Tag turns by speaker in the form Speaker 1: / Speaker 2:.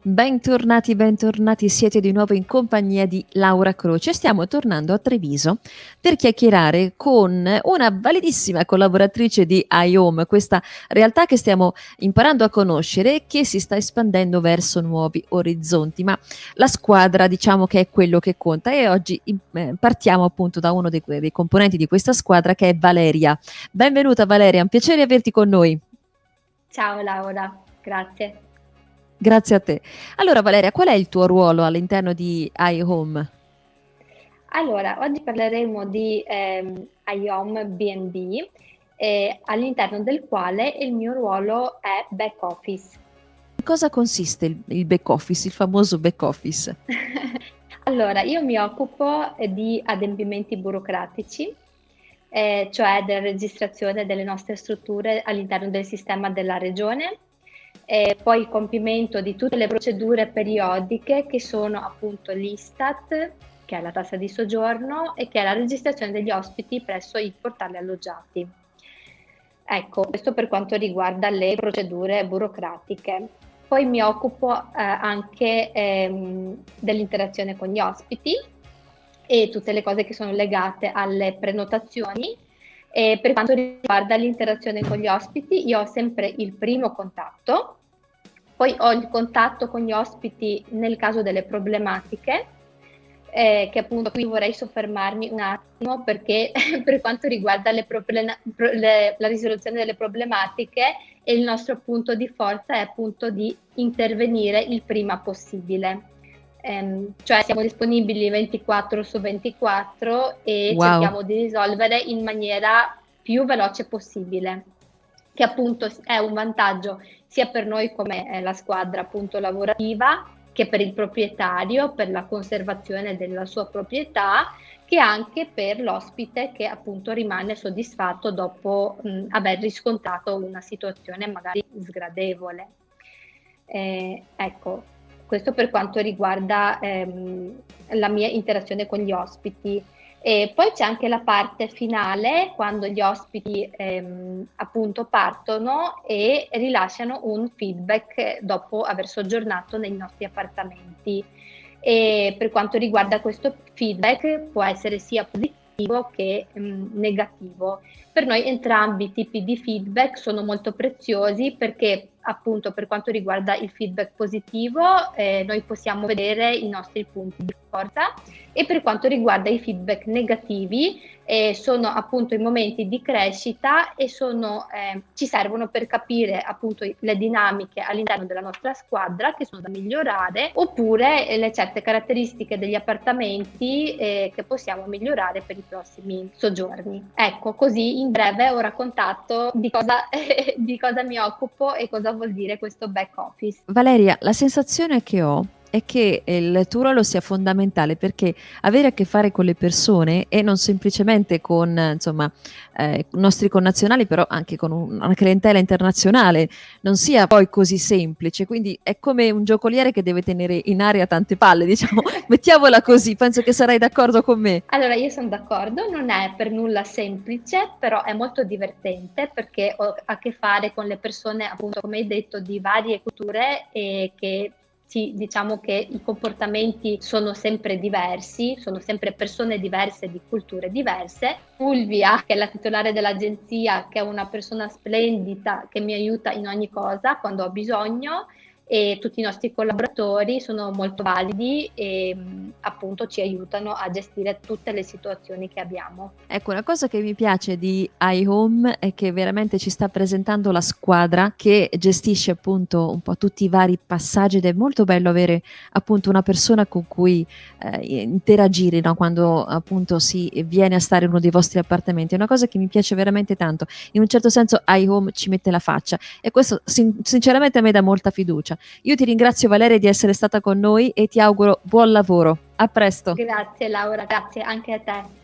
Speaker 1: Bentornati, bentornati, siete di nuovo in compagnia di Laura Croce. Stiamo tornando a Treviso per chiacchierare con una validissima collaboratrice di iHome, questa realtà che stiamo imparando a conoscere e che si sta espandendo verso nuovi orizzonti. Ma la squadra, diciamo che è quello che conta e oggi partiamo appunto da uno dei componenti di questa squadra che è Valeria. Benvenuta Valeria, è un piacere averti con noi.
Speaker 2: Ciao Laura, grazie.
Speaker 1: Grazie a te. Allora Valeria, qual è il tuo ruolo all'interno di iHome?
Speaker 2: Allora, oggi parleremo di iHome B&B, all'interno del quale il mio ruolo è back office.
Speaker 1: In cosa consiste il back office, il famoso back office?
Speaker 2: Allora, io mi occupo di adempimenti burocratici, cioè della registrazione delle nostre strutture all'interno del sistema della regione, poi il compimento di tutte le procedure periodiche che sono appunto l'Istat, che è la tassa di soggiorno, e che è la registrazione degli ospiti presso i portali alloggiati. Ecco, questo per quanto riguarda le procedure burocratiche. Poi mi occupo anche dell'interazione con gli ospiti e tutte le cose che sono legate alle prenotazioni. E per quanto riguarda l'interazione con gli ospiti, io ho sempre il primo contatto, poi ho il contatto con gli ospiti nel caso delle problematiche, che appunto qui vorrei soffermarmi un attimo perché per quanto riguarda la risoluzione delle problematiche, il nostro punto di forza è appunto di intervenire il prima possibile. Cioè siamo disponibili 24 su 24 e
Speaker 1: Wow.
Speaker 2: cerchiamo di risolvere in maniera più veloce possibile, che appunto è un vantaggio sia per noi come la squadra appunto lavorativa, che per il proprietario, per la conservazione della sua proprietà, che anche per l'ospite che appunto rimane soddisfatto dopo aver riscontrato una situazione magari sgradevole. Ecco, questo per quanto riguarda la mia interazione con gli ospiti. E poi c'è anche la parte finale, quando gli ospiti appunto partono e rilasciano un feedback dopo aver soggiornato nei nostri appartamenti. E per quanto riguarda questo feedback può essere sia positivo che negativo. Per noi entrambi i tipi di feedback sono molto preziosi perché appunto per quanto riguarda il feedback positivo noi possiamo vedere i nostri punti di forza, e per quanto riguarda i feedback negativi sono appunto i momenti di crescita e ci servono per capire appunto le dinamiche all'interno della nostra squadra che sono da migliorare, oppure le certe caratteristiche degli appartamenti che possiamo migliorare per i prossimi soggiorni. Ecco, così in breve ho raccontato di cosa mi occupo e cosa vuol dire questo back office.
Speaker 1: Valeria, la sensazione che ho è che il tuo ruolo sia fondamentale perché avere a che fare con le persone e non semplicemente con, insomma, nostri connazionali, però anche con una clientela internazionale, non sia poi così semplice. Quindi è come un giocoliere che deve tenere in aria tante palle, diciamo, mettiamola così. Penso che sarai d'accordo con me.
Speaker 2: Allora, io sono d'accordo, non è per nulla semplice, però è molto divertente perché ho a che fare con le persone, appunto, come hai detto, di varie culture e che sì, diciamo che i comportamenti sono sempre diversi, sono sempre persone diverse di culture diverse. Fulvia, che è la titolare dell'agenzia, che è una persona splendida che mi aiuta in ogni cosa quando ho bisogno, e tutti i nostri collaboratori sono molto validi e appunto ci aiutano a gestire tutte le situazioni che abbiamo.
Speaker 1: Ecco, una cosa che mi piace di iHome è che veramente ci sta presentando la squadra che gestisce appunto un po' tutti i vari passaggi ed è molto bello avere appunto una persona con cui interagire, no? Quando appunto si viene a stare in uno dei vostri appartamenti. È una cosa che mi piace veramente tanto. In un certo senso iHome ci mette la faccia e questo sinceramente a me dà molta fiducia. Io ti ringrazio Valeria di essere stata con noi e ti auguro buon lavoro. A presto.
Speaker 2: Grazie Laura, grazie anche a te.